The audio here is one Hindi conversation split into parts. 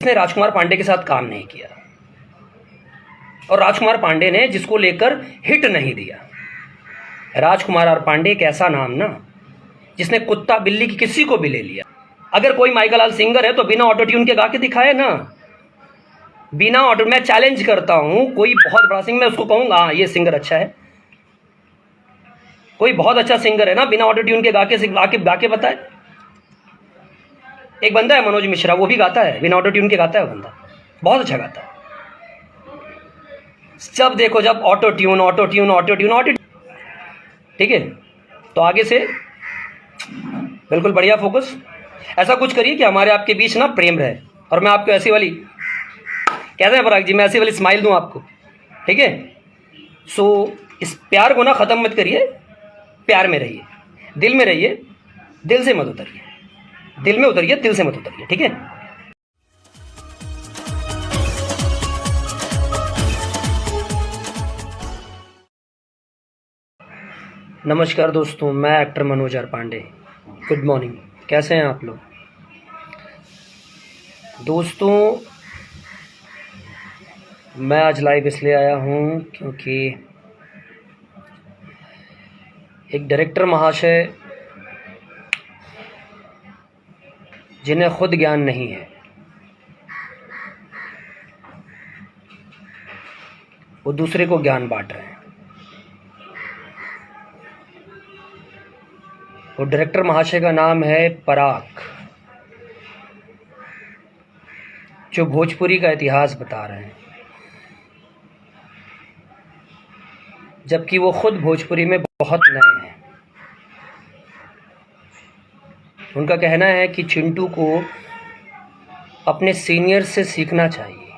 उसने राजकुमार पांडे के साथ काम नहीं किया, और राजकुमार पांडे ने जिसको लेकर हिट नहीं दिया। राजकुमार और पांडे एक ऐसा नाम ना जिसने कुत्ता बिल्ली की किसी को भी ले लिया। अगर कोई माइकल लाल सिंगर है तो बिना ऑटो ट्यून के गा के दिखाए ना, बिना ऑटो। मैं चैलेंज करता हूं, कोई बहुत बड़ा सिंगर, मैं उसको कहूंगा हाँ ये सिंगर अच्छा है, कोई बहुत अच्छा सिंगर है ना, बिना ऑटो ट्यून के गा के बताए। एक बंदा है मनोज मिश्रा, वो भी गाता है, बिना ऑटो ट्यून के गाता है, वो बंदा बहुत अच्छा गाता है। जब देखो जब auto tune auto tune auto tune auto, ठीक है। तो आगे से बिल्कुल बढ़िया फोकस, ऐसा कुछ करिए कि हमारे आपके बीच ना प्रेम रहे, और मैं आपको ऐसी वाली, कहते हैं पराग जी, मैं ऐसी वाली स्माइल दूं आपको, ठीक है। सो इस प्यार को ना ख़त्म मत करिए, प्यार में रहिए, दिल में रहिए, दिल से मत उतरिए, दिल में उतरिए, दिल से मत उतरिए, ठीक है। नमस्कार दोस्तों, मैं actor Manoj R Pandey. Good morning, कैसे हैं आप लोग दोस्तों। मैं आज लाइव इसलिए आया हूं क्योंकि एक डायरेक्टर महाशय जिन्हें खुद ज्ञान नहीं है, वो दूसरे को ज्ञान बांट रहे हैं। वो डायरेक्टर महाशय का नाम है पराग, जो भोजपुरी का इतिहास बता रहे हैं, जबकि वो खुद भोजपुरी में बहुत नए हैं। उनका कहना है कि चिंटू को अपने सीनियर से सीखना चाहिए।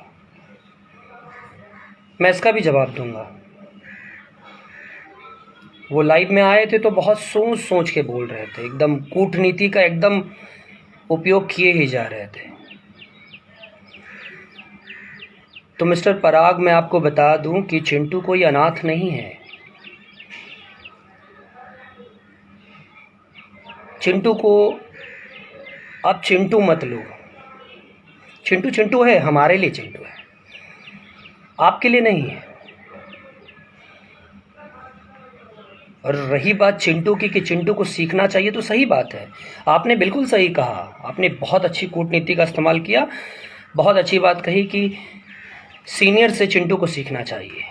मैं इसका भी जवाब दूंगा। वो लाइव में आए थे तो बहुत सोच सोच के बोल रहे थे, एकदम कूटनीति का एकदम उपयोग किए ही जा रहे थे। तो मिस्टर पराग, मैं आपको बता दूं कि चिंटू कोई अनाथ नहीं है। चिंटू को आप चिंटू मत लो। चिंटू चिंटू है, हमारे लिए चिंटू है, आपके लिए नहीं है। और रही बात चिंटू की कि चिंटू को सीखना चाहिए, तो सही बात है, आपने बिल्कुल सही कहा, आपने बहुत अच्छी कूटनीति का इस्तेमाल किया, बहुत अच्छी बात कही कि सीनियर से चिंटू को सीखना चाहिए।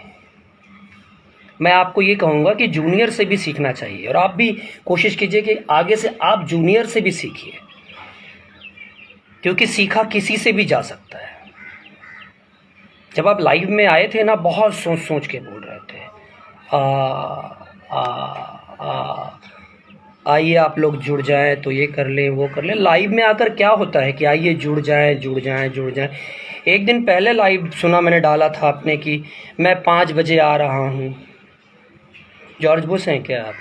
मैं आपको ये कहूँगा कि जूनियर से भी सीखना चाहिए, और आप भी कोशिश कीजिए कि आगे से आप जूनियर से भी सीखिए, क्योंकि सीखा किसी से भी जा सकता है। जब आप लाइव में आए थे ना, बहुत सोच सोच के बोल रहे थे, आइए आप लोग जुड़ जाएं तो ये कर लें वो कर लें। लाइव में आकर क्या होता है कि आइए जुड़ जाएं जुड़ जाएं जुड़ जाएं। एक दिन पहले लाइव सुना मैंने, डाला था आपने कि मैं 5 बजे आ रहा हूँ। जॉर्ज बुश हैं क्या आप?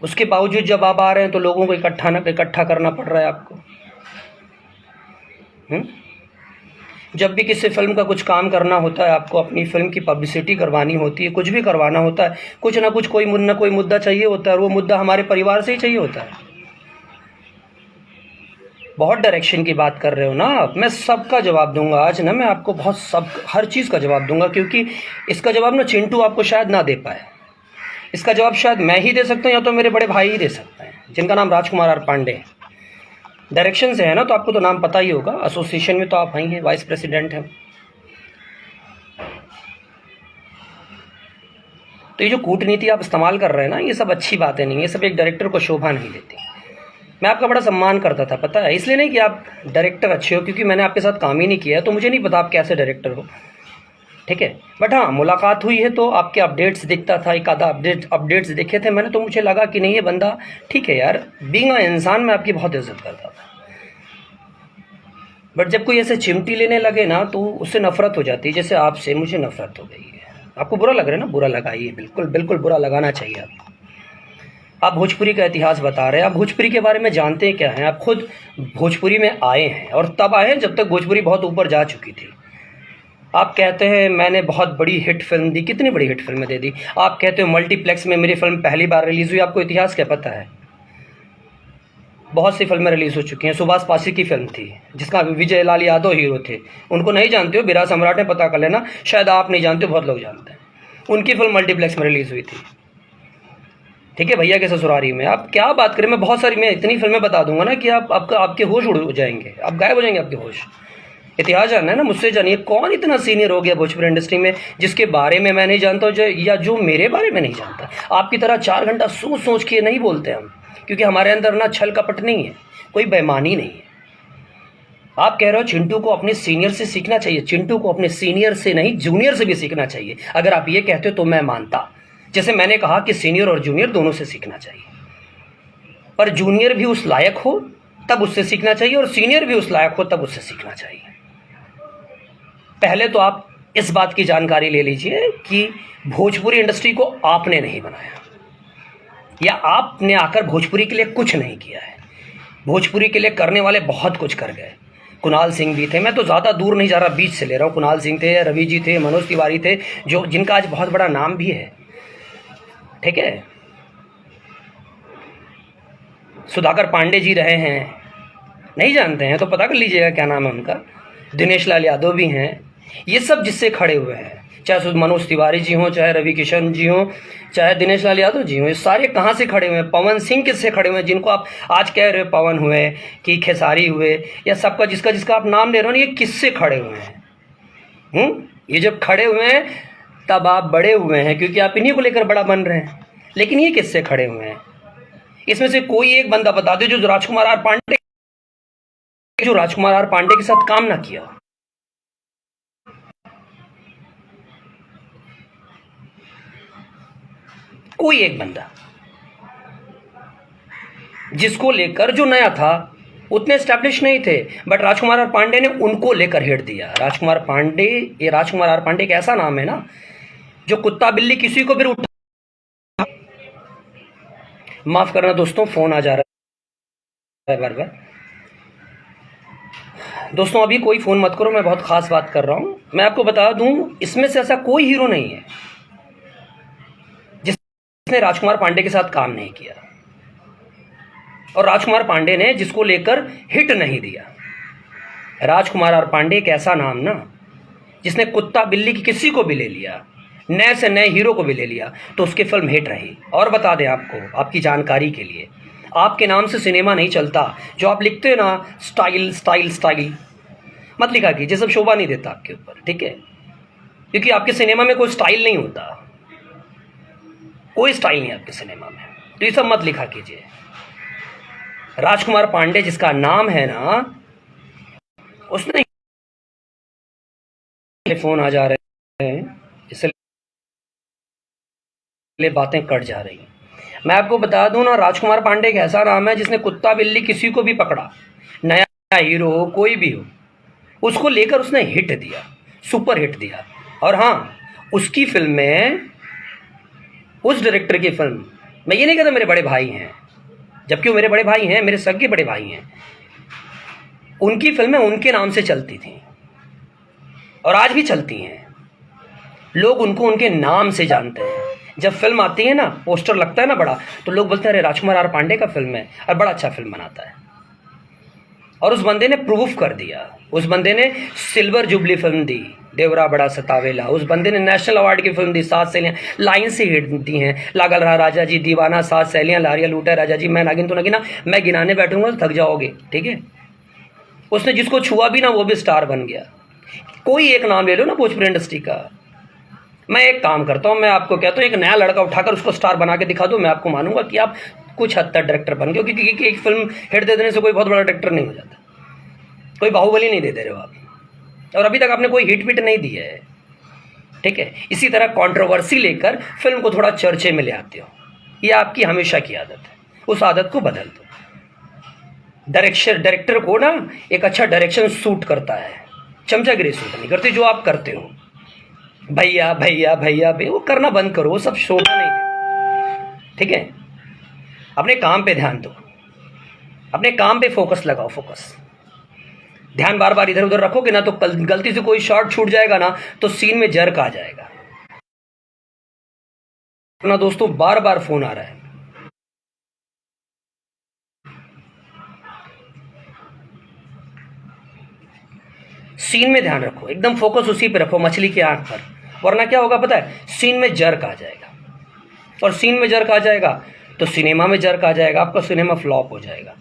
उसके बावजूद जब आप आ रहे हैं तो लोगों को इकट्ठा करना पड़ रहा है आपको। जब भी किसी फिल्म का कुछ काम करना होता है, आपको अपनी फिल्म की पब्लिसिटी करवानी होती है, कुछ भी करवाना होता है, कुछ ना कुछ कोई मुद्दा चाहिए होता है, और वो मुद्दा हमारे परिवार से ही चाहिए होता है। बहुत डायरेक्शन की बात कर रहे हो ना आप, मैं सबका जवाब दूंगा आज ना, मैं आपको हर चीज़ का जवाब दूंगा, क्योंकि इसका जवाब ना चिंटू आपको शायद ना दे पाए। इसका जवाब शायद मैं ही दे सकता हूँ, या तो मेरे बड़े भाई ही दे सकते हैं, जिनका नाम राजकुमार आर पांडे है। डायरेक्शन से है ना, तो आपको तो नाम पता ही होगा, एसोसिएशन में तो आप ही हैं, वाइस प्रेसिडेंट हैं। तो ये जो कूटनीति आप इस्तेमाल कर रहे हैं ना, ये सब अच्छी बातें नहीं, ये सब एक डायरेक्टर को शोभा नहीं देती। मैं आपका बड़ा सम्मान करता था, पता है, इसलिए नहीं कि आप डायरेक्टर अच्छे हो, क्योंकि मैंने आपके साथ काम ही नहीं किया है, तो मुझे नहीं पता आप कैसे डायरेक्टर हो, ठीक है। बट हाँ, मुलाकात हुई है तो आपके अपडेट्स दिखता था, एक आधा अपडेट्स देखे थे मैंने, तो मुझे लगा कि नहीं ये बंदा ठीक है यार, बीइंग अ इंसान मैं आपकी बहुत इज्जत करता था। बट जब कोई ऐसे चिमटी लेने लगे ना, तो उससे नफरत हो जाती है, जैसे आपसे मुझे नफरत हो गई है। आपको बुरा लग रहा है ना, बुरा लगाइए, बिल्कुल बिल्कुल बुरा लगाना चाहिए आपको। आप भोजपुरी का इतिहास बता रहे हैं, आप भोजपुरी के बारे में जानते हैं क्या हैं? आप खुद भोजपुरी में आए हैं, और तब आए हैं जब तक भोजपुरी बहुत ऊपर जा चुकी थी। आप कहते हैं मैंने बहुत बड़ी हिट फिल्म दी, कितनी बड़ी हिट फिल्में दे दी। आप कहते हो मल्टीप्लेक्स में मेरी फिल्म पहली बार रिलीज़ हुई, आपको इतिहास क्या पता है? बहुत सी फिल्में रिलीज़ हो चुकी हैं। सुभाष पासी की फिल्म थी जिसका विजय लाल यादव हीरो थे, उनको नहीं जानते हो, बिरा सम्राट है, पता कर लेना, शायद आप नहीं जानते हो, बहुत लोग जानते हैं। उनकी फिल्म मल्टीप्लेक्स में रिलीज़ हुई थी, ठीक है, भैया के ससुरारी में। आप क्या बात करें, मैं बहुत सारी, मैं इतनी फिल्में बता दूंगा ना कि आपके होश उड़ जाएंगे, आप गायब हो जाएंगे, आपके होश। इतिहास जानना है ना, मुझसे जानिए कौन इतना सीनियर हो गया भोजपुरी इंडस्ट्री में जिसके बारे में मैं नहीं जानता हूँ, या जो मेरे बारे में नहीं जानता। आपकी तरह 4 घंटा सोच सोच के नहीं बोलते हम, क्योंकि हमारे अंदर ना छल कपट नहीं है, कोई बेईमानी नहीं है। आप कह रहे हो चिंटू को अपने सीनियर से सीखना चाहिए, चिंटू को अपने सीनियर से नहीं जूनियर से भी सीखना चाहिए। अगर आप ये कहते हो तो मैं मानता, जैसे मैंने कहा कि सीनियर और जूनियर दोनों से सीखना चाहिए, पर जूनियर भी उस लायक हो तब उससे सीखना चाहिए, और सीनियर भी उस लायक हो तब उससे सीखना चाहिए। पहले तो आप इस बात की जानकारी ले लीजिए कि भोजपुरी इंडस्ट्री को आपने नहीं बनाया, या आपने आकर भोजपुरी के लिए कुछ नहीं किया है। भोजपुरी के लिए करने वाले बहुत कुछ कर गए। कुणाल सिंह भी थे, मैं तो ज़्यादा दूर नहीं जा रहा, बीच से ले रहा हूँ। कुणाल सिंह थे, रवि जी थे, मनोज तिवारी थे, जो जिनका आज बहुत बड़ा नाम भी है, ठीक है। सुधाकर पांडे जी रहे हैं, नहीं जानते हैं तो पता कर लीजिएगा क्या नाम है उनका। दिनेश लाल यादव भी हैं। ये सब जिससे खड़े हुए हैं, चाहे मनोज तिवारी जी हों, चाहे रवि किशन जी हों, चाहे दिनेश लाल यादव जी हों, ये सारे कहाँ से खड़े हुए हैं? पवन सिंह किससे खड़े हुए हैं? जिनको आप आज कह रहे हो पवन हुए कि खेसारी हुए, या सबका जिसका जिसका आप नाम ले रहे हो ना, ये किससे खड़े हुए हैं? ये जब खड़े हुए हैं तब आप बड़े हुए हैं, क्योंकि आप इन्हीं को लेकर बड़ा बन रहे हैं। लेकिन ये किससे खड़े हुए हैं? इसमें से कोई एक बंदा बता दो जो राजकुमार आर पांडे के साथ काम ना किया। कोई एक बंदा जिसको लेकर, जो नया था, उतने एस्टैब्लिश नहीं थे, बट राजकुमार आर पांडे ने उनको लेकर हिट दिया। राजकुमार पांडे, ये राजकुमार आर पांडे एक ऐसा नाम है ना जो कुत्ता बिल्ली किसी को भी उठा। माफ करना दोस्तों, फोन आ जा रहा है बार बार। दोस्तों अभी कोई फोन मत करो, मैं बहुत खास बात कर रहा हूं। मैं आपको बता दूं, इसमें से ऐसा कोई हीरो नहीं है जिसने राजकुमार पांडे के साथ काम नहीं किया, और राजकुमार पांडे ने जिसको लेकर हिट नहीं दिया। राजकुमार आर पांडे एक ऐसा नाम ना जिसने कुत्ता बिल्ली की किसी को भी ले लिया, नए से नए हीरो को भी ले लिया, तो उसकी फिल्म हिट रही। और बता दें आपको, आपकी जानकारी के लिए, आपके नाम से सिनेमा नहीं चलता। जो आप लिखते हो ना स्टाइल स्टाइल स्टाइल, मत लिखा कीजिए, सब शोभा नहीं देता आपके ऊपर, ठीक है, क्योंकि आपके सिनेमा में कोई स्टाइल नहीं होता, कोई स्टाइल नहीं आपके सिनेमा में, तो ये सब मत लिखा कीजिए। राजकुमार पांडे जिसका नाम है ना, उसने, फोन आ जा रहे हैं इसलिए बातें कट जा रही हैं। मैं आपको बता दूं ना, राजकुमार पांडे एक ऐसा नाम है जिसने कुत्ता बिल्ली किसी को भी पकड़ा, नया हीरो हो कोई भी हो, उसको लेकर उसने हिट दिया, सुपर हिट दिया। और हाँ, उसकी फिल्म में, उस डायरेक्टर की फिल्म, मैं ये नहीं कहता मेरे बड़े भाई हैं, जबकि वो मेरे बड़े भाई हैं, मेरे सगे बड़े भाई हैं, उनकी फिल्में उनके नाम से चलती थी और आज भी चलती हैं। लोग उनको उनके नाम से जानते हैं। जब फिल्म आती है ना, पोस्टर लगता है ना बड़ा, तो लोग बोलते हैं अरे राजकुमार आर पांडे का फिल्म है, और बड़ा अच्छा फिल्म बनाता है। और उस बंदे ने प्रूफ कर दिया, उस बंदे ने सिल्वर जुबली फिल्म दी, देवरा बड़ा सतावेला, उस बंदे ने नेशनल अवार्ड की फिल्म दी, 7 सहेलियां, लाइन से हिट दी हैं, लागल रहा राजा जी, दीवाना, 7 सहेलियां, लारिया लूटा राजा जी, मैं नागिन तो नगीना, मैं गिनाने बैठूंगा तो थक जाओगे, ठीक है। उसने जिसको छुआ भी ना वो भी स्टार बन गया। कोई एक नाम ले लो ना भोजपुरी इंडस्ट्री का। मैं एक काम करता हूँ, मैं आपको कहता हूँ, एक नया लड़का उठाकर उसको स्टार बना के दिखा दो, मैं आपको मानूंगा कि आप कुछ हद तक डायरेक्टर बन गए, क्योंकि एक फिल्म हिट दे देने से कोई बहुत बड़ा डायरेक्टर नहीं हो जाता। कोई बाहुबली नहीं दे रहे हो आप, और अभी तक आपने कोई हिट विट नहीं दी है, ठीक है। इसी तरह कंट्रोवर्सी लेकर फिल्म को थोड़ा चर्चे में ले आते हो, ये आपकी हमेशा की आदत है, उस आदत को बदल दो। डायरेक्टर को ना एक अच्छा डायरेक्शन सूट करता है, चमचागिरी सूट नहीं करती जो आप करते हो। भैया भैया भैया भैया वो करना बंद करो, वो सब शोभा नहीं देता, ठीक है। अपने काम पे ध्यान दो, अपने काम पे फोकस लगाओ, फोकस। ध्यान बार बार इधर उधर रखोगे ना तो गलती से कोई शॉट छूट जाएगा ना तो सीन में जर्क आ जाएगा। अपना दोस्तों बार बार फोन आ रहा है, सीन में ध्यान रखो, एकदम फोकस उसी पे रखो, मछली की आंख पर, वरना क्या होगा पता है, सीन में जर्क आ जाएगा, और सीन में जर्क आ जाएगा तो सिनेमा में जर्क आ जाएगा, आपका सिनेमा फ्लॉप हो जाएगा।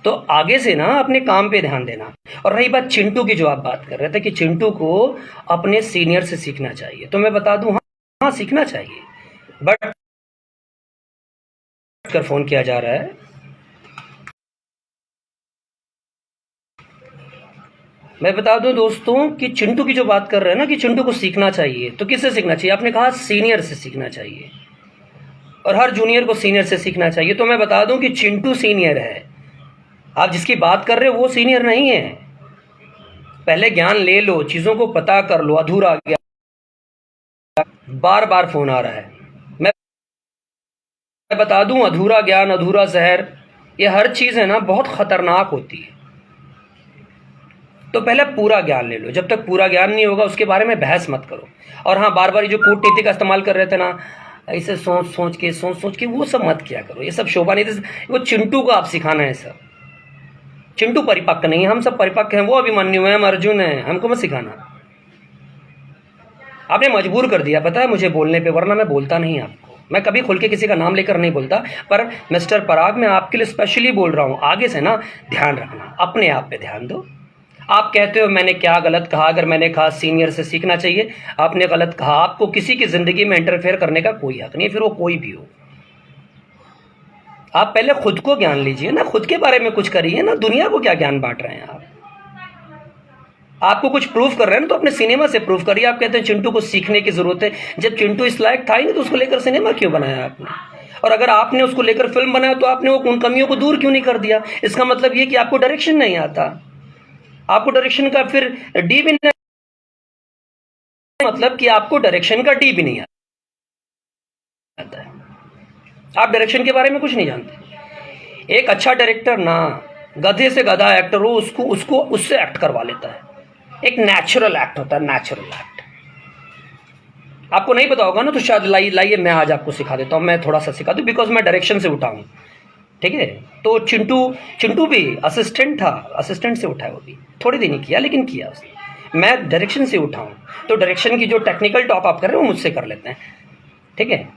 तो आगे से ना अपने काम पे ध्यान देना। और रही बात चिंटू की, जो आप बात कर रहे थे कि चिंटू को अपने सीनियर से सीखना चाहिए, तो मैं बता दूं, हाँ सीखना चाहिए, बट कर फोन किया जा रहा है। मैं बता दूं दोस्तों कि चिंटू की जो बात कर रहे हैं ना कि चिंटू को सीखना चाहिए, तो किससे सीखना चाहिए? आपने कहा सीनियर से सीखना चाहिए, और हर जूनियर को सीनियर से सीखना चाहिए। तो मैं बता दूं कि चिंटू सीनियर है, आप जिसकी बात कर रहे हो वो सीनियर नहीं है। पहले ज्ञान ले लो, चीज़ों को पता कर लो। अधूरा ज्ञान, बार बार फोन आ रहा है, मैं बता दूं, अधूरा ज्ञान, अधूरा जहर, ये हर चीज़ है ना बहुत खतरनाक होती है। तो पहले पूरा ज्ञान ले लो, जब तक पूरा ज्ञान नहीं होगा उसके बारे में बहस मत करो। और हाँ, बार बार ये जो कूटनीति का इस्तेमाल कर रहे थे ना, ऐसे सोच सोच के वो सब मत किया करो, ये सब शोभा नहीं। वो चिंटू को आप सिखाना है सब। चिंटू परिपक्व नहीं है, हम सब परिपक्व हैं, वो अभिमन्यु है, हम अर्जुन है, हमको मत सिखाना। आपने मजबूर कर दिया पता है मुझे बोलने पे, वरना मैं बोलता नहीं आपको। मैं कभी खुल के किसी का नाम लेकर नहीं बोलता, पर मिस्टर पराग मैं आपके लिए स्पेशली बोल रहा हूँ, आगे से ना ध्यान रखना, अपने आप पे ध्यान दो। आप कहते हो मैंने क्या गलत कहा? अगर मैंने कहा सीनियर से सीखना चाहिए, आपने गलत कहा। आपको किसी की जिंदगी में इंटरफेयर करने का कोई हक नहीं है, फिर वो कोई भी हो। आप पहले खुद को ज्ञान लीजिए ना, खुद के बारे में कुछ करिए ना, दुनिया को क्या ज्ञान बांट रहे हैं आप? आपको कुछ प्रूफ कर रहे हैं ना, तो अपने सिनेमा से प्रूफ करिए। आप कहते हैं चिंटू को सीखने की जरूरत है, जब चिंटू इस लायक था ही नहीं तो उसको लेकर सिनेमा क्यों बनाया आपने? और अगर आपने उसको लेकर फिल्म बनाया तो आपने वो उन कमियों को दूर क्यों नहीं कर दिया? इसका मतलब ये कि आपको डायरेक्शन नहीं आता, आपको डायरेक्शन का फिर डी भी नहीं, मतलब कि आपको डायरेक्शन का डी भी नहीं आता है, आप डायरेक्शन के बारे में कुछ नहीं जानते। एक अच्छा डायरेक्टर ना गधे से गधा एक्टर हो, उसको उससे एक्ट करवा लेता है। एक नेचुरल एक्ट होता है, नेचुरल एक्ट। आपको नहीं पता होगा ना, तो शायद लाइए मैं आज आपको सिखा देता हूँ, मैं थोड़ा सा सिखा दूँ, बिकॉज मैं डायरेक्शन से उठा हूँ, ठीक है। तो चिंटू भी असिस्टेंट था, असिस्टेंट से उठा है, वो भी थोड़ी देर नहीं किया लेकिन किया उसने। मैं डायरेक्शन से उठा हूँ, तो डायरेक्शन की जो टेक्निकल टॉप आप कर रहे हो मुझसे कर लेते हैं, ठीक है।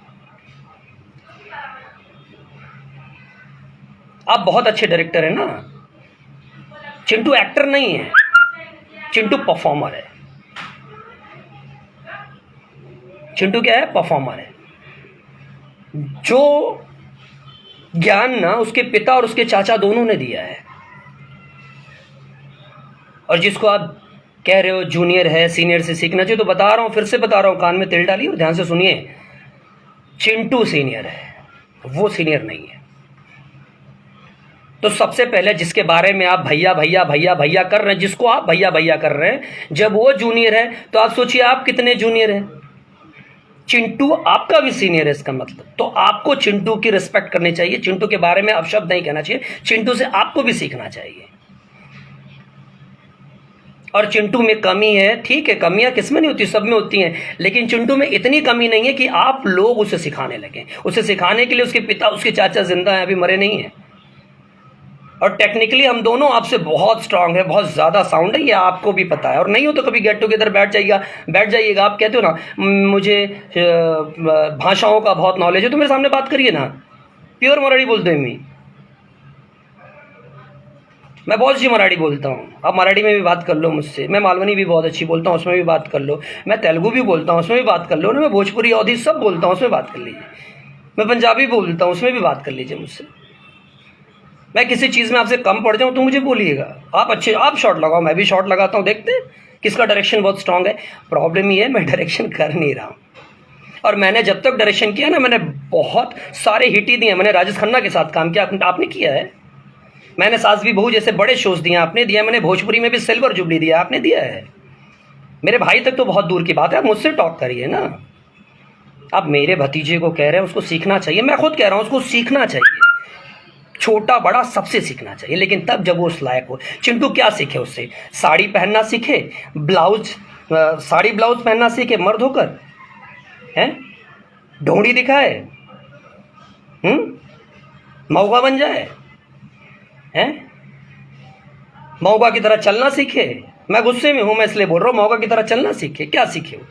आप बहुत अच्छे डायरेक्टर है ना। चिंटू एक्टर नहीं है, चिंटू परफॉर्मर है। चिंटू क्या है? परफॉर्मर है। जो ज्ञान ना उसके पिता और उसके चाचा दोनों ने दिया है, और जिसको आप कह रहे हो जूनियर है, सीनियर से सीखना चाहिए, तो बता रहा हूं, फिर से बता रहा हूं, कान में तेल डालिए और ध्यान से सुनिए। चिंटू सीनियर है, वो सीनियर नहीं है। तो सबसे पहले जिसके बारे में आप भैया भैया भैया भैया कर रहे हैं, जिसको आप भैया भैया कर रहे हैं, जब वो जूनियर है तो आप सोचिए आप कितने जूनियर हैं। चिंटू आपका भी सीनियर है, इसका मतलब तो आपको चिंटू की रिस्पेक्ट करनी चाहिए, चिंटू के बारे में अपशब्द नहीं कहना चाहिए, चिंटू से आपको भी सीखना चाहिए। और चिंटू में कमी है, ठीक है, कमियां किसमें नहीं होती, सब में होती हैं, लेकिन चिंटू में इतनी कमी नहीं है कि आप लोग उसे सिखाने लगे। उसे सिखाने के लिए उसके पिता, उसके चाचा जिंदा हैं, अभी मरे नहीं हैं। और टेक्निकली हम दोनों आपसे बहुत स्ट्रांग है, बहुत ज़्यादा साउंड है, ये आपको भी पता है। और नहीं हो तो कभी गेट टुगेदर बैठ जाइएगा। आप कहते हो ना मुझे भाषाओं का बहुत नॉलेज है, तो मेरे सामने बात करिए ना, प्योर मराठी बोलते हैं मैं बहुत अच्छी मराठी बोलता हूँ। आप मराठी में भी बात कर लो मुझसे, मैं मालवनी भी बहुत अच्छी बोलता हूँ, उसमें भी बात कर लो। मैं तेलुगु भी बोलता हूँ, उसमें भी बात कर लो ना। मैं भोजपुरी, अवधी सब बोलता हूँ, उसमें बात कर लीजिए। मैं पंजाबी बोलता हूँ, उसमें भी बात कर लीजिए मुझसे। मैं किसी चीज़ में आपसे कम पड़ जाऊँ तो मुझे बोलिएगा। आप शॉट लगाओ, मैं भी शॉट लगाता हूँ, देखते हैं किसका डायरेक्शन बहुत स्ट्रांग है। प्रॉब्लम ये है मैं डायरेक्शन कर नहीं रहा हूँ, और मैंने जब तक डायरेक्शन किया ना, मैंने बहुत सारे हिट ही दिए। मैंने राजेश खन्ना के साथ काम किया, आपने किया है। मैंने सास भी बहू जैसे बड़े शोज दिए, आपने दिया। मैंने भोजपुरी में भी सिल्वर जुबली दिया, आपने दिया है। मेरे भाई तक तो बहुत दूर की बात है, आप मुझसे टॉक करिए ना। आप मेरे भतीजे को कह रहे हैं उसको सीखना चाहिए, मैं खुद कह रहा हूँ उसको सीखना चाहिए। छोटा बड़ा सबसे सीखना चाहिए, लेकिन तब जब वो उस लायक हो। चिंटू क्या सीखे उससे? साड़ी पहनना सीखे, साड़ी ब्लाउज पहनना सीखे, मर्द होकर हैं, ढोंडी दिखाए, मौका बन जाए, हैं। मौका की तरह चलना सीखे। मैं गुस्से में हूँ, मैं इसलिए बोल रहा हूँ, मौका की तरह चलना सीखे। क्या सीखे वो,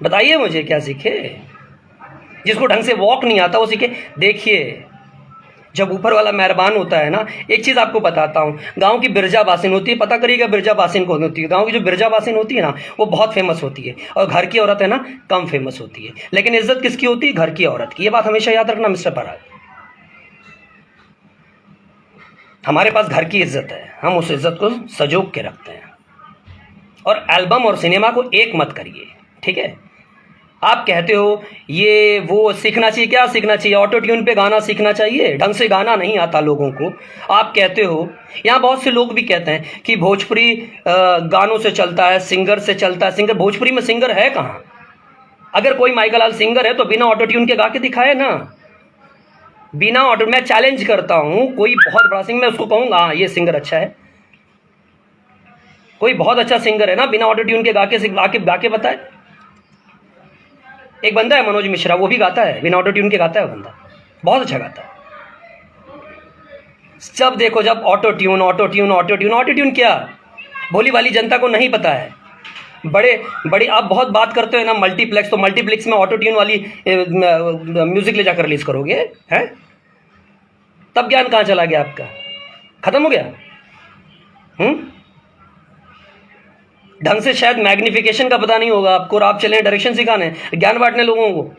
बताइए मुझे, क्या सीखे? जिसको ढंग से वॉक नहीं आता वो सीखे। देखिए, जब ऊपर वाला मेहरबान होता है ना, एक चीज़ आपको बताता हूँ, गांव की बिरजा बासिन होती है, पता करिएगा बिरजा बासिन कौन होती है। गांव की जो बिरजा बासिन होती है ना, वो बहुत फेमस होती है, और घर की औरत है ना, कम फेमस होती है। लेकिन इज्जत किसकी होती है? घर की औरत की। ये बात हमेशा याद रखना मिस्टर पराग। हमारे पास घर की इज्जत है, हम उस इज्जत को सजोग के रखते हैं। और एल्बम और सिनेमा को एक मत करिए, ठीक है? आप कहते हो ये वो सीखना चाहिए, क्या सीखना चाहिए? ऑटो ट्यून पे गाना सीखना चाहिए, ढंग से गाना नहीं आता लोगों को। आप कहते हो, यहाँ बहुत से लोग भी कहते हैं कि भोजपुरी गानों से चलता है, सिंगर से चलता है। सिंगर, भोजपुरी में सिंगर है कहाँ? अगर कोई माइकल लाल सिंगर है तो बिना ऑटो ट्यून के गा के दिखाए ना, बिना ऑटो। मैं चैलेंज करता हूँ, कोई बहुत बड़ा सिंगर, मैं उसको कहूँगा हाँ ये सिंगर अच्छा है। कोई बहुत अच्छा सिंगर है ना, बिना ऑटो ट्यून के गा के बताए। एक बंदा है मनोज मिश्रा, वो भी गाता है, बिना ऑटो ट्यून के गाता है वो बंदा, बहुत अच्छा गाता है। जब देखो जब auto tune auto tune auto tune auto tune, क्या भोली वाली जनता को नहीं पता है। बड़े बड़ी आप बहुत बात करते हो ना मल्टीप्लेक्स, तो मल्टीप्लेक्स में ऑटो ट्यून वाली म्यूजिक ले जाकर रिलीज करोगे हैं? तब ज्ञान कहाँ चला गया आपका? खत्म हो गया। ढंग से शायद मैग्निफिकेशन का पता नहीं होगा आपको, और आप चले डायरेक्शन सिखाने, ज्ञान बांटने लोगों को।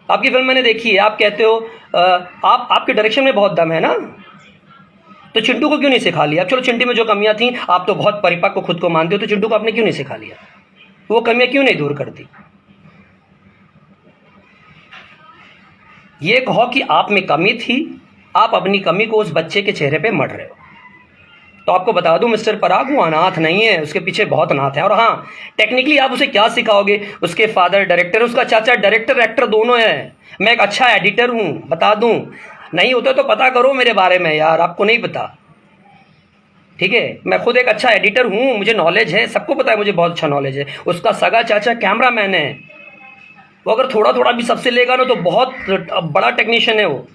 आपकी फिल्म मैंने देखी है, आप कहते हो आपके डायरेक्शन में बहुत दम है ना, तो चिंटू को क्यों नहीं सिखा लिया? चलो चिंटू में जो कमियां थी, आप तो बहुत परिपक्व खुद को मानते हो, तो चिंटू को आपने क्यों नहीं सिखा लिया? वो कमियां क्यों नहीं दूर कर दी? ये कहो कि आप में कमी थी, आप अपनी कमी को उस बच्चे के चेहरे पे मढ़ रहे हो। तो आपको बता दूं मिस्टर पराग, वो अनाथ नहीं है, उसके पीछे बहुत अनाथ है। और हाँ, टेक्निकली आप उसे क्या सिखाओगे? उसके फादर डायरेक्टर, उसका चाचा डायरेक्टर एक्टर दोनों है। मैं एक अच्छा एडिटर हूँ, बता दूं। नहीं होता तो पता करो मेरे बारे में यार, आपको नहीं पता, ठीक है? मैं खुद एक अच्छा एडिटर हूँ, मुझे नॉलेज है, सबको पता है मुझे बहुत अच्छा नॉलेज है। उसका सगा चाचा कैमरा मैन है, वो अगर थोड़ा थोड़ा भी सबसे लेगा ना तो बहुत बड़ा टेक्नीशियन है वो।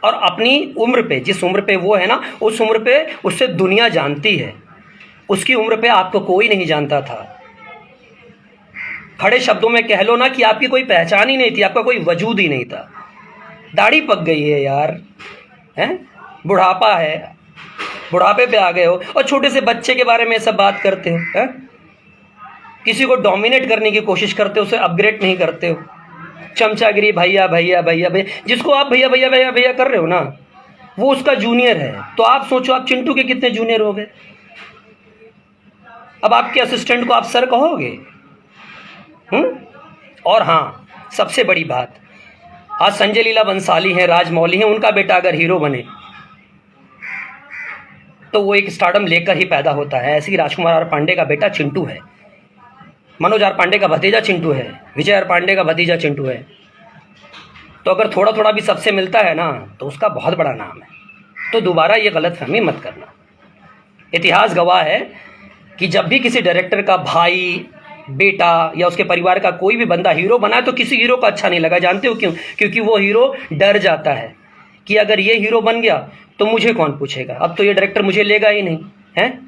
और अपनी उम्र पे, जिस उम्र पे वो है ना, उस उम्र पे उससे दुनिया जानती है। उसकी उम्र पे आपको कोई नहीं जानता था। खड़े शब्दों में कह लो ना कि आपकी कोई पहचान ही नहीं थी, आपका कोई वजूद ही नहीं था। दाढ़ी पक गई है यार, हैं? बुढ़ापा है, बुढ़ापे पे आ गए हो, और छोटे से बच्चे के बारे में सब बात करते हो, हैं? किसी को डोमिनेट करने की कोशिश करते हो, उसे अपग्रेड नहीं करते हो। चमचागिरी, भैया भैया भैया भैया, जिसको आप भैया भैया भैया भैया कर रहे हो ना, वो उसका जूनियर है। तो आप सोचो, आप चिंटू के कितने जूनियर हो गए? अब आपके असिस्टेंट को आप सर कहोगे? और हाँ, सबसे बड़ी बात, आज संजय लीला बंसाली हैं, राजमौली हैं, उनका बेटा अगर हीरो बने तो वो एक स्टारडम लेकर ही पैदा होता है। ऐसे ही राजकुमार आर पांडे का बेटा चिंटू है, मनोज आर पांडे का भतीजा चिंटू है, विजय आर पांडे का भतीजा चिंटू है। तो अगर थोड़ा थोड़ा भी सबसे मिलता है ना, तो उसका बहुत बड़ा नाम है। तो दोबारा ये गलतफहमी मत करना। इतिहास गवाह है कि जब भी किसी डायरेक्टर का भाई, बेटा या उसके परिवार का कोई भी बंदा हीरो बना है, तो किसी हीरो को अच्छा नहीं लगा। जानते हो क्यों? क्योंकि वो हीरो डर जाता है कि अगर ये हीरो बन गया तो मुझे कौन पूछेगा, अब तो ये डायरेक्टर मुझे लेगा ही नहीं, है?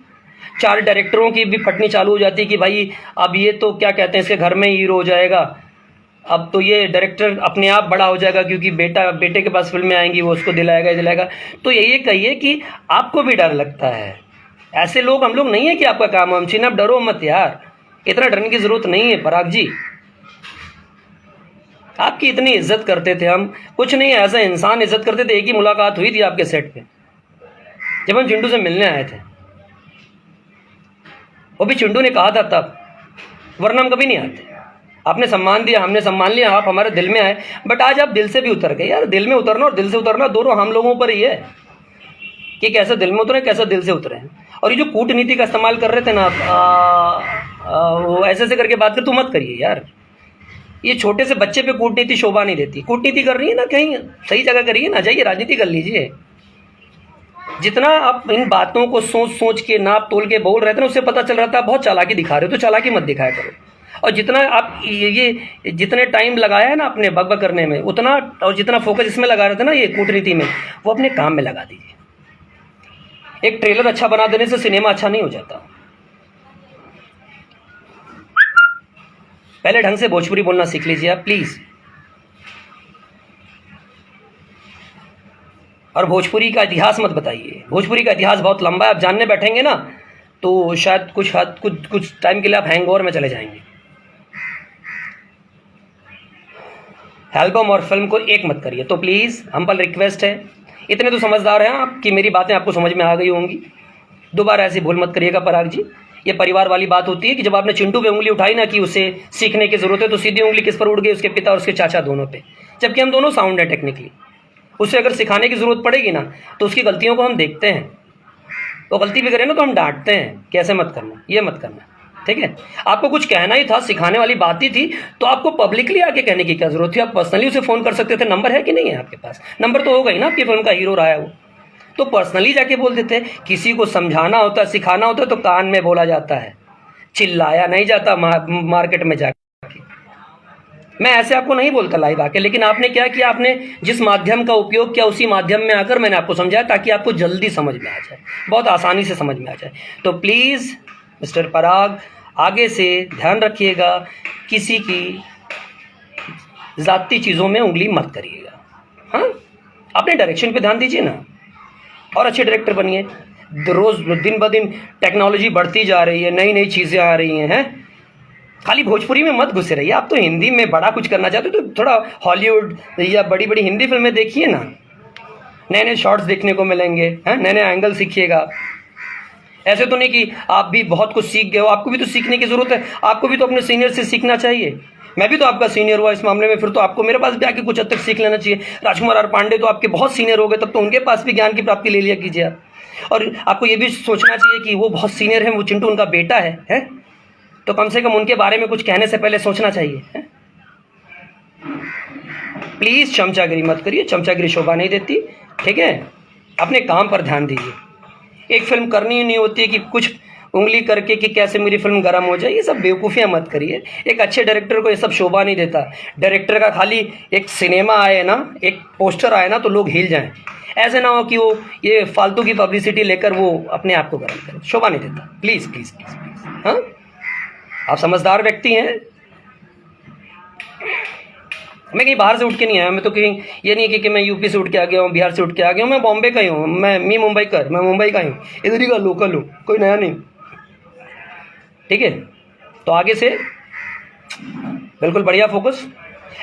4 डायरेक्टरों की भी फटनी चालू हो जाती है कि भाई अब ये तो क्या कहते हैं, इसके घर में ही हीरो हो जाएगा, अब तो ये डायरेक्टर अपने आप बड़ा हो जाएगा क्योंकि बेटे के पास फिल्में आएंगी, वो उसको दिलाएगा। तो यही कहिए कि आपको भी डर लगता है। ऐसे लोग हम लोग नहीं है कि आपका काम हम छीन। आप डरो मत यार, इतना डरने की जरूरत नहीं है। पराग जी, आपकी इतनी इज्जत करते थे हम, कुछ नहीं एज ए इंसान इज्जत करते थे। एक ही मुलाकात हुई थी आपके सेट पे, जब हम चिंटू से मिलने आए थे। वो भी चिंटू ने कहा था तब, वरना हम कभी नहीं आते। आपने सम्मान दिया, हमने सम्मान लिया, आप हमारे दिल में आए। बट आज आप दिल से भी उतर गए यार। दिल में उतरना और दिल से उतरना दोनों हम लोगों पर ही है कि कैसे दिल में उतरे, कैसे दिल से उतरे। और ये जो कूटनीति का इस्तेमाल कर रहे थे ना, वो ऐसे करके बात कर, तू मत करिए यार। ये छोटे से बच्चे पे कूटनीति शोभा नहीं देती। कूटनीति कर रही है ना, कहीं सही जगह करिए ना, जाइए राजनीति कर लीजिए। जितना आप इन बातों को सोच सोच के, नाप तोल के बोल रहे थे ना, उससे पता चल रहा था बहुत चालाकी दिखा रहे हो। तो चालाकी मत दिखाया करो। और जितना आप ये जितने टाइम लगाया है ना अपने बकबक करने में, उतना, और जितना फोकस इसमें लगा रहे थे ना ये कूटनीति में, वो अपने काम में लगा दीजिए। एक ट्रेलर अच्छा बना देने से सिनेमा अच्छा नहीं हो जाता। पहले ढंग से भोजपुरी बोलना सीख लीजिए आप प्लीज। और भोजपुरी का इतिहास मत बताइए, भोजपुरी का इतिहास बहुत लंबा है। आप जानने बैठेंगे ना तो शायद कुछ टाइम के लिए आप हैंगओवर में चले जाएंगे। एल्बम और फिल्म को एक मत करिए। तो प्लीज़ हम्बल रिक्वेस्ट है, इतने तो समझदार हैं आप कि मेरी बातें आपको समझ में आ गई होंगी। दोबारा ऐसी भूल मत करिएगा पराग जी। ये परिवार वाली बात होती है कि जब आपने चिंटू पे उंगली उठाई ना कि उसे सीखने की जरूरत है, तो सीधी उंगली किस पर उड़ गई? उसके पिता और उसके चाचा दोनों पे, जबकि हम दोनों साउंड है टेक्निकली। उसे अगर सिखाने की जरूरत पड़ेगी ना तो उसकी गलतियों को हम देखते हैं, वो गलती भी करे ना तो हम डांटते हैं कि ऐसे मत करना, ये मत करना, ठीक है। आपको कुछ कहना ही था, सिखाने वाली बात ही थी, तो आपको पब्लिकली आके कहने की क्या जरूरत थी? आप पर्सनली उसे फोन कर सकते थे। नंबर है कि नहीं है आपके पास? नंबर तो होगा ही ना, आपकी फिल्म का हीरो रहा है वो, तो पर्सनली जाके बोल देते। किसी को समझाना होता है, सिखाना होता है तो कान में बोला जाता है, चिल्लाया नहीं जाता मार्केट में जाके। मैं ऐसे आपको नहीं बोलता लाइव आके, लेकिन आपने क्या किया? आपने जिस माध्यम का उपयोग किया उसी माध्यम में आकर मैंने आपको समझाया ताकि आपको जल्दी समझ में आ जाए, बहुत आसानी से समझ में आ जाए। तो प्लीज़ मिस्टर पराग, आगे से ध्यान रखिएगा, किसी की ज़ाती चीज़ों में उंगली मत करिएगा। हाँ, अपने डायरेक्शन पे ध्यान दीजिए ना और अच्छे डायरेक्टर बनिए। रोज़ दिन ब दिन टेक्नोलॉजी बढ़ती जा रही है, नई नई चीज़ें आ रही हैं। खाली भोजपुरी में मत घुसे रहिए। आप तो हिंदी में बड़ा कुछ करना चाहते हो तो थोड़ा हॉलीवुड या बड़ी बड़ी हिंदी फिल्में देखिए ना, नए नए शॉर्ट्स देखने को मिलेंगे, हैं, नए नए एंगल सीखिएगा। ऐसे तो नहीं कि आप भी बहुत कुछ सीख गए हो, आपको भी तो सीखने की ज़रूरत है। आपको भी तो अपने सीनियर से सीखना चाहिए। मैं भी तो आपका सीनियर हुआ इस मामले में, फिर तो आपको मेरे पास भी आके कुछ हद तक सीख लेना चाहिए। राजकुमार आर पांडे तो आपके बहुत सीनियर हो गए, तब तो उनके पास भी ज्ञान की प्राप्ति ले लिया कीजिए आप। और आपको ये भी सोचना चाहिए कि वो बहुत सीनियर है, वो चिंटू उनका बेटा है? तो कम से कम उनके बारे में कुछ कहने से पहले सोचना चाहिए, है? प्लीज़ चमचागिरी मत करिए, चमचागिरी शोभा नहीं देती, ठीक है। अपने काम पर ध्यान दीजिए। एक फिल्म करनी ही नहीं होती है कि कुछ उंगली करके कि कैसे मेरी फिल्म गर्म हो जाए, ये सब बेवकूफ़ियाँ मत करिए। एक अच्छे डायरेक्टर को ये सब शोभा नहीं देता। डायरेक्टर का खाली एक सिनेमा आए ना, एक पोस्टर आए ना तो लोग हिल जाएं। ऐसे ना हो कि वो ये फालतू की पब्लिसिटी लेकर वो अपने आप को गर्म करे, शोभा नहीं देता। प्लीज़ प्लीज़ प्लीज़ प्लीज़, हाँ, आप समझदार व्यक्ति हैं। मैं कहीं बाहर से उठ के नहीं आया, मैं तो कहीं ये नहीं कि मैं यूपी से उठ के आ गया हूँ, बिहार से उठ के आ गया हूँ। मैं बॉम्बे का ही हूँ, मैं मुंबई का, मैं मुंबई का ही हूँ, इधर ही का लोकल हूँ, कोई नया नहीं, ठीक है। तो आगे से बिल्कुल बढ़िया फोकस।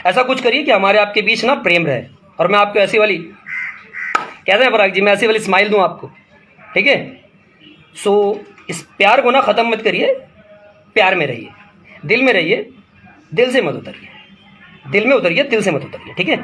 ऐसा कुछ करिए कि हमारे आपके बीच ना प्रेम रहे, और मैं आपको ऐसी वाली, कहते हैं पराग जी, मैं ऐसी वाली स्माइल दूँ आपको, ठीक है। सो इस प्यार को ना ख़त्म मत करिए, प्यार में रहिए, दिल में रहिए, दिल से मत उतरिए, दिल में उतरिए, दिल से मत उतरिए, ठीक है।